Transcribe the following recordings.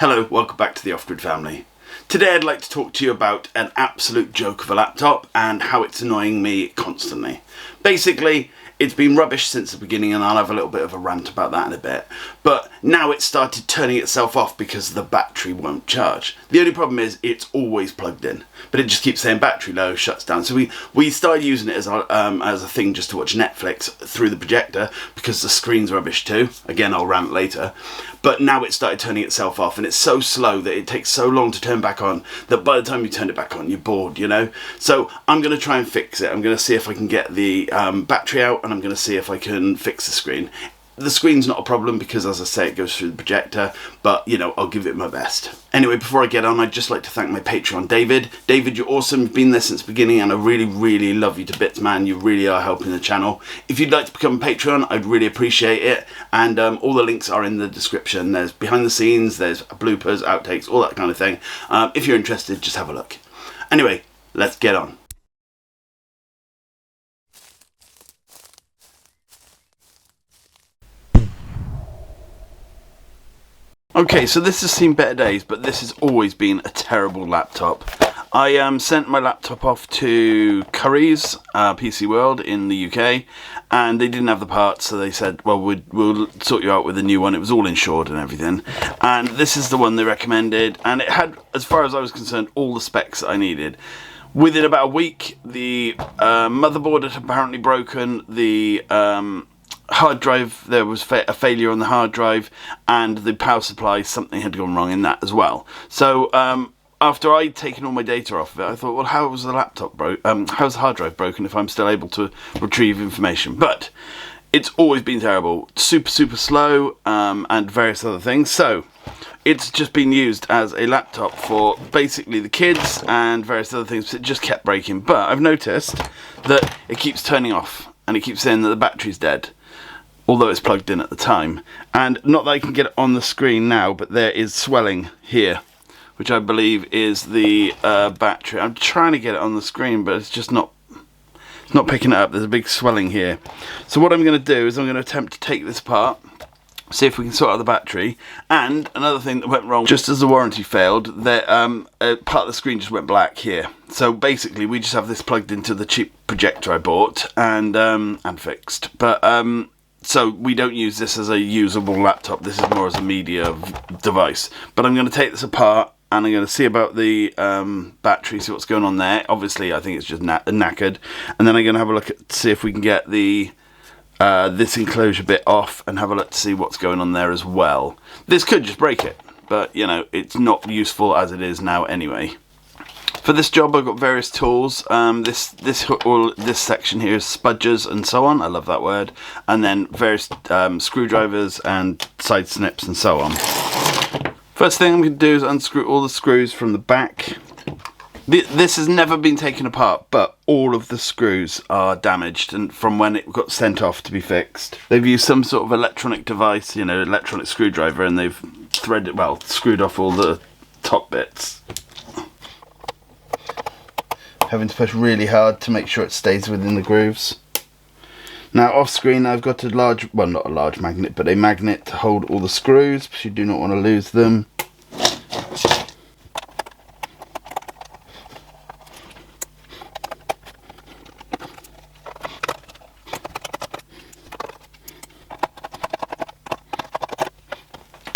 Hello, welcome back to the Off-Grid family. Today I'd like to talk to you about an absolute joke of a laptop and how it's annoying me constantly. Basically, it's been rubbish since the beginning and I'll have a little bit of a rant about that in a bit. But now it's started turning itself off because the battery won't charge. The only problem is it's always plugged in, but it just keeps saying battery low, shuts down. So we started using it as a thing just to watch Netflix through the projector because the screen's rubbish too. Again, I'll rant later. But now it started turning itself off and it's so slow that it takes so long to turn back on that by the time you turn it back on, you're bored, you know? So I'm going to try and fix it. I'm going to see if I can get the battery out and I'm going to see if I can fix the screen. The screen's not a problem because, as I say, it goes through the projector, but, you know, I'll give it my best. Anyway, before I get on, I'd just like to thank my Patreon, David. David, you're awesome. You've been there since the beginning, and I really, really love you to bits, man. You really are helping the channel. If you'd like to become a Patreon, I'd really appreciate it, and all the links are in the description. There's behind the scenes, there's bloopers, outtakes, all that kind of thing. If you're interested, just have a look. Anyway, let's get on. Okay, so this has seen better days, but this has always been a terrible laptop. I sent my laptop off to Currys, PC World in the UK, and they didn't have the parts, so they said, well, we'll sort you out with a new one. It was all insured and everything. And this is the one they recommended, and it had, as far as I was concerned, all the specs that I needed. Within about a week, the motherboard had apparently broken, the hard drive, there was a failure on the hard drive, and the power supply, something had gone wrong in that as well. So after I'd taken all my data off of it, I thought, well, how was the laptop how's the hard drive broken if I'm still able to retrieve information? But it's always been terrible, super slow, and various other things. So it's just been used as a laptop for basically the kids and various other things. It just kept breaking. But I've noticed that it keeps turning off and it keeps saying that the battery's dead, although it's plugged in at the time. And not that I can get it on the screen now, but there is swelling here, which I believe is the battery. I'm trying to get it on the screen, but it's just not picking it up. There's a big swelling here. So what I'm going to do is I'm going to attempt to take this apart, see if we can sort out the battery. And another thing that went wrong, just as the warranty failed, that part of the screen just went black here. So basically we just have this plugged into the cheap projector I bought and fixed. But so we don't use this as a usable laptop. This is more as a media device. But I'm going to take this apart and I'm going to see about the battery, see what's going on there. Obviously I think it's just knackered. And then I'm going to have a look at, see if we can get the this enclosure bit off and have a look to see what's going on there as well. This could just break it, but you know, it's not useful as it is now anyway. For this job I've got various tools. This section here is spudgers and so on. I love that word. And then various screwdrivers and side snips and so on. First thing I'm going to do is unscrew all the screws from the back. This has never been taken apart, but all of the screws are damaged and from when it got sent off to be fixed. They've used some sort of electronic device, you know, electronic screwdriver, and they've screwed off all the top bits. Having to push really hard to make sure it stays within the grooves. Now off screen I've got a large, well not a large magnet, but a magnet to hold all the screws because you do not want to lose them.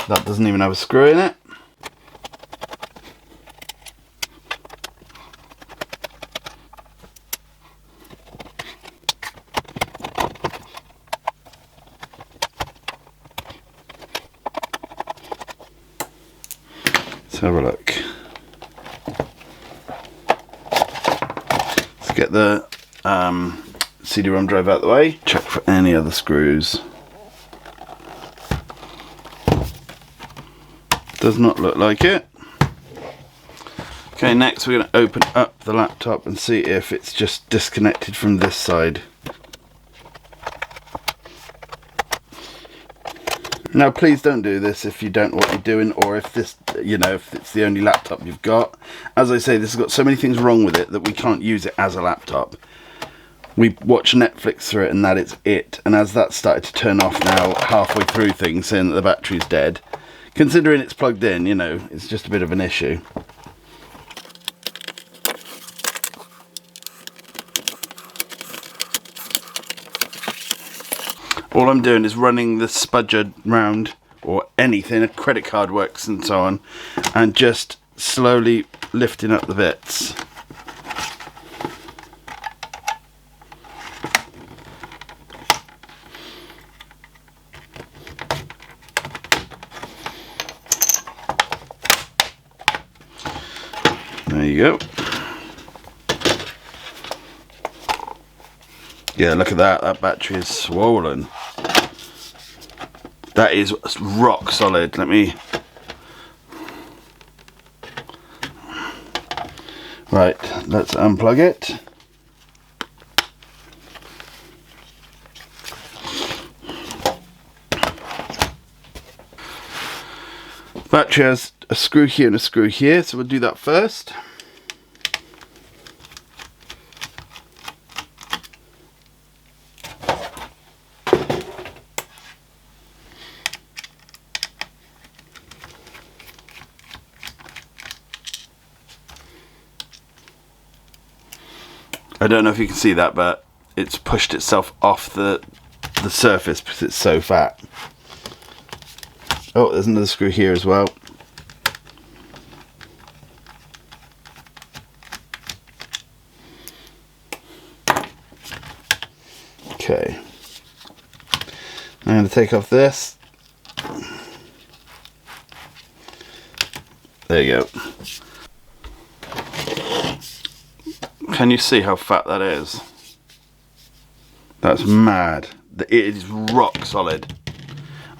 That doesn't even have a screw in it. Let's have a look. Let's get the CD-ROM drive out of the way. Check for any other screws. Does not look like it. Okay, next we're going to open up the laptop and see if it's just disconnected from this side. Now please don't do this if you don't know what you're doing, or if this, you know, if it's the only laptop you've got. As I say, this has got so many things wrong with it that we can't use it as a laptop. We watch Netflix through it and that is it. And as that started to turn off now halfway through things, saying that the battery's dead, considering it's plugged in, you know, it's just a bit of an issue. All I'm doing is running the spudger round, or anything, a credit card works and so on, and just slowly lifting up the bits. There you go. Yeah, look at that. That battery is swollen. That is rock solid. Let me... Right, let's unplug it. Battery has a screw here and a screw here, so we'll do that first. I don't know if you can see that, but it's pushed itself off the surface because it's so fat. Oh, there's another screw here as well. Okay. I'm going to take off this. There you go. Can you see how fat that is? That's mad. It is rock solid.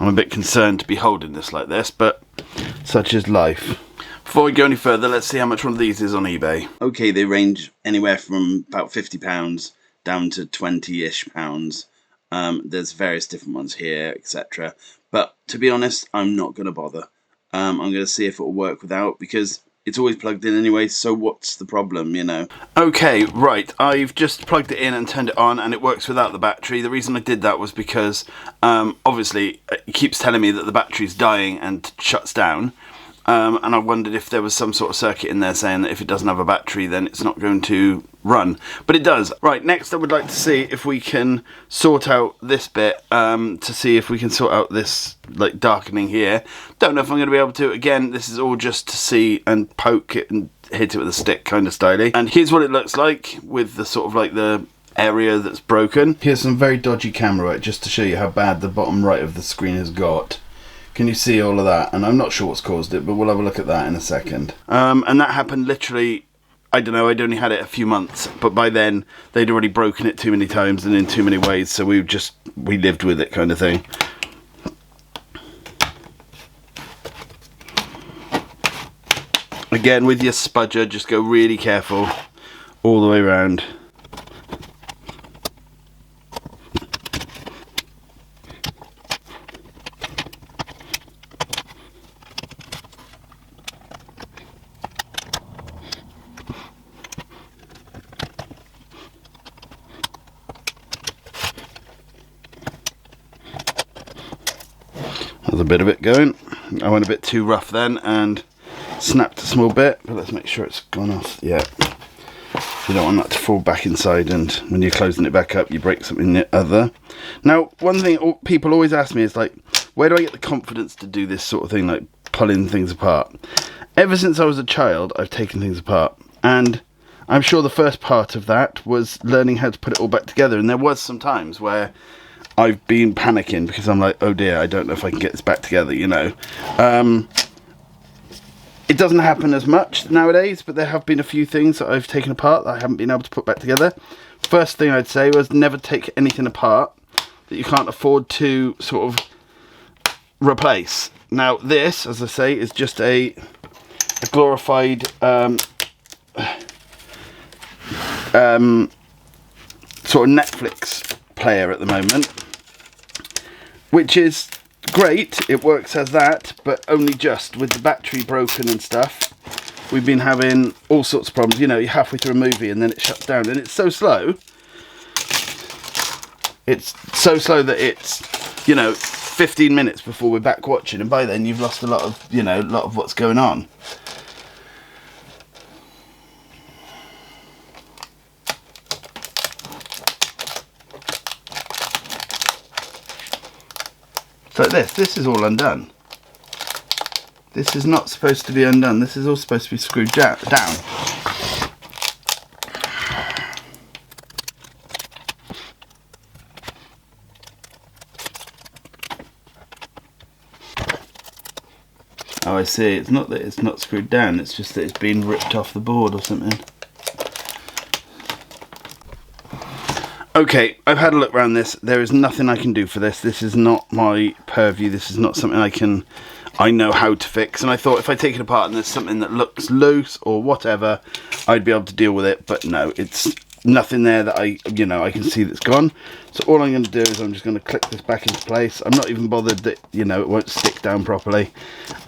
I'm a bit concerned to be holding this like this, but such is life. Before we go any further, let's see how much one of these is on eBay. Okay, they range anywhere from about £50 down to 20-ish pounds. There's various different ones here, etc. But to be honest, I'm not going to bother. I'm going to see if it will work without, because it's always plugged in anyway, so what's the problem, you know? Okay, right, I've just plugged it in and turned it on, and it works without the battery. The reason I did that was because, obviously, it keeps telling me that the battery's dying and shuts down. And I wondered if there was some sort of circuit in there saying that if it doesn't have a battery, then it's not going to run. But it does. Right, next I would like to see if we can sort out this bit, to see if we can sort out this, like, darkening here. Don't know if I'm going to be able to. Again, this is all just to see and poke it and hit it with a stick kind of styly. And here's what it looks like with the sort of like the area that's broken. Here's some very dodgy camera work just to show you how bad the bottom right of the screen has got. Can you see all of that? And I'm not sure what's caused it, but we'll have a look at that in a second. And that happened literally, I don't know, I'd only had it a few months, but by then they'd already broken it too many times and in too many ways, so we lived with it kind of thing. Again, with your spudger, just go really careful all the way around. There's a bit of it going. I went a bit too rough then and snapped a small bit, but let's make sure it's gone off. Yeah, you don't want that to fall back inside, and when you're closing it back up you break something other. Now, one thing people always ask me is like, where do I get the confidence to do this sort of thing, like pulling things apart? Ever since I was a child, I've taken things apart, and I'm sure the first part of that was learning how to put it all back together. And there was some times where I've been panicking because I'm like, oh dear, I don't know if I can get this back together, you know. It doesn't happen as much nowadays, but there have been a few things that I've taken apart that I haven't been able to put back together. First thing I'd say was never take anything apart that you can't afford to sort of replace. Now this, as I say, is just a glorified sort of Netflix player at the moment, which is great. It works as that, but only just. With the battery broken and stuff, we've been having all sorts of problems. You know, you're halfway through a movie and then it shuts down, and it's so slow. It's so slow that it's, you know, 15 minutes before we're back watching, and by then you've lost a lot of, you know, a lot of what's going on. So this is all undone. This is not supposed to be undone. This is all supposed to be screwed down. Oh, I see. It's not that it's not screwed down. It's just that it's been ripped off the board or something. Okay, I've had a look around this. There is nothing I can do for this. This is not my purview. This is not something I know how to fix. And I thought if I take it apart and there's something that looks loose or whatever, I'd be able to deal with it. But no, it's nothing there that I can see that's gone. So all I'm going to do is I'm just going to click this back into place. I'm not even bothered that, you know, it won't stick down properly.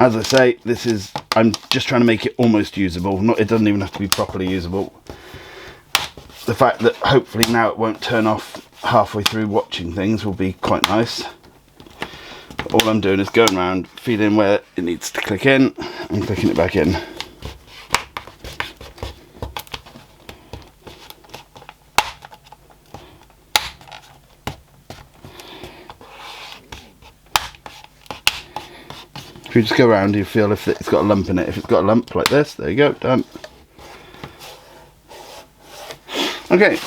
As I say, I'm just trying to make it almost usable. It doesn't even have to be properly usable. The fact that hopefully now it won't turn off halfway through watching things will be quite nice. But all I'm doing is going around, feeling where it needs to click in and clicking it back in. If you just go around, you feel if it's got a lump in it. If it's got a lump like this, there you go, done. Okay,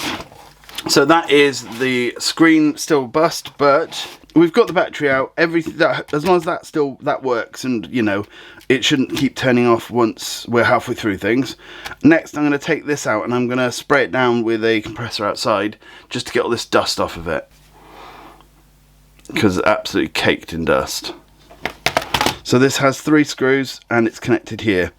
so that is the screen still bust, but we've got the battery out. Everything that, as long as that works, and you know, it shouldn't keep turning off once we're halfway through things. Next, I'm going to take this out and I'm going to spray it down with a compressor outside just to get all this dust off of it, because it's absolutely caked in dust. So this has 3 screws and it's connected here.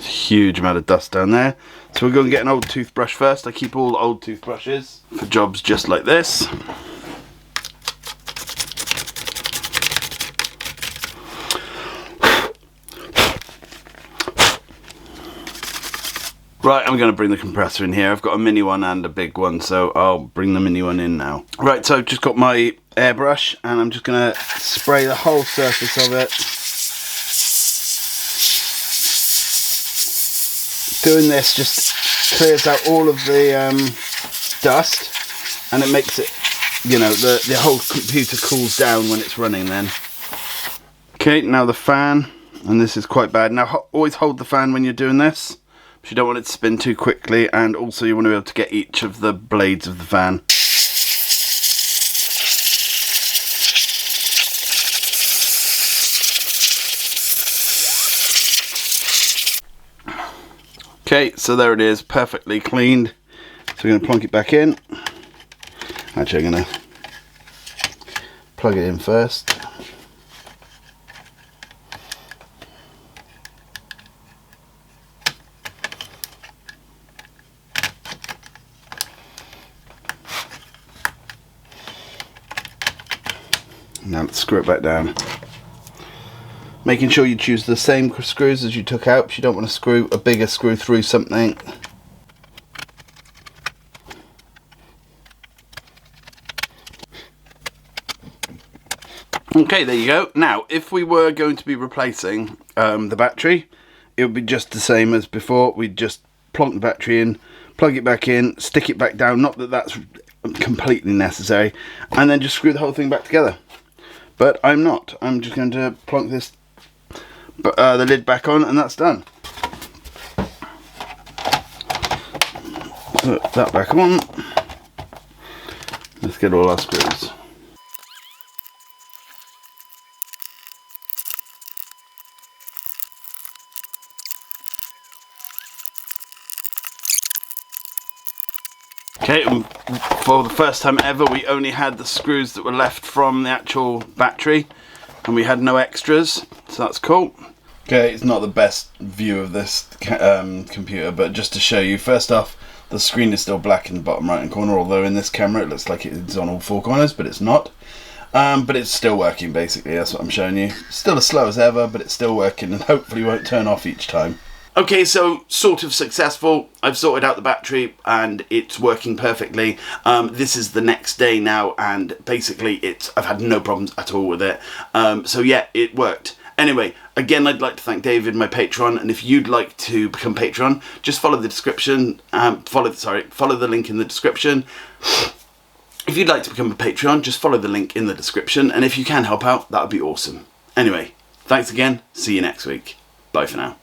Huge amount of dust down there. So we're going to get an old toothbrush first. I keep all old toothbrushes for jobs just like this. Right, I'm going to bring the compressor in here. I've got a mini one and a big one, so I'll bring the mini one in now. Right, so I've just got my airbrush and I'm just going to spray the whole surface of it. Doing this just clears out all of the dust, and it makes it, you know, the whole computer cools down when it's running then. Okay, now the fan, and this is quite bad. Now always hold the fan when you're doing this, because you don't want it to spin too quickly, and also you want to be able to get each of the blades of the fan. Okay, so there it is, perfectly cleaned. So we're going to plonk it back in. Actually, I'm going to plug it in first. Now let's screw it back down. Making sure you choose the same screws as you took out, because you don't want to screw a bigger screw through something. Okay, there you go. Now, if we were going to be replacing the battery, it would be just the same as before. We'd just plonk the battery in, plug it back in, stick it back down, not that that's completely necessary, and then just screw the whole thing back together. But I'm not. I'm just going to plonk this the lid back on, and that's done. Put that back on. Let's get all our screws. Okay, for the first time ever, we only had the screws that were left from the actual battery, and we had no extras, so that's cool. Okay, it's not the best view of this computer, but just to show you, first off, the screen is still black in the bottom right hand corner, although in this camera it looks like it's on all 4 corners, but it's not. But it's still working, basically, that's what I'm showing you. Still as slow as ever, but it's still working, and hopefully won't turn off each time. Okay, so sort of successful. I've sorted out the battery and it's working perfectly. This is the next day now, and basically I've had no problems at all with it. So yeah, it worked. Anyway, again, I'd like to thank David, my patron, and if you'd like to become patron, just follow the description. Follow the link in the description. If you'd like to become a Patreon, just follow the link in the description, and if you can help out, that would be awesome. Anyway, thanks again. See you next week. Bye for now.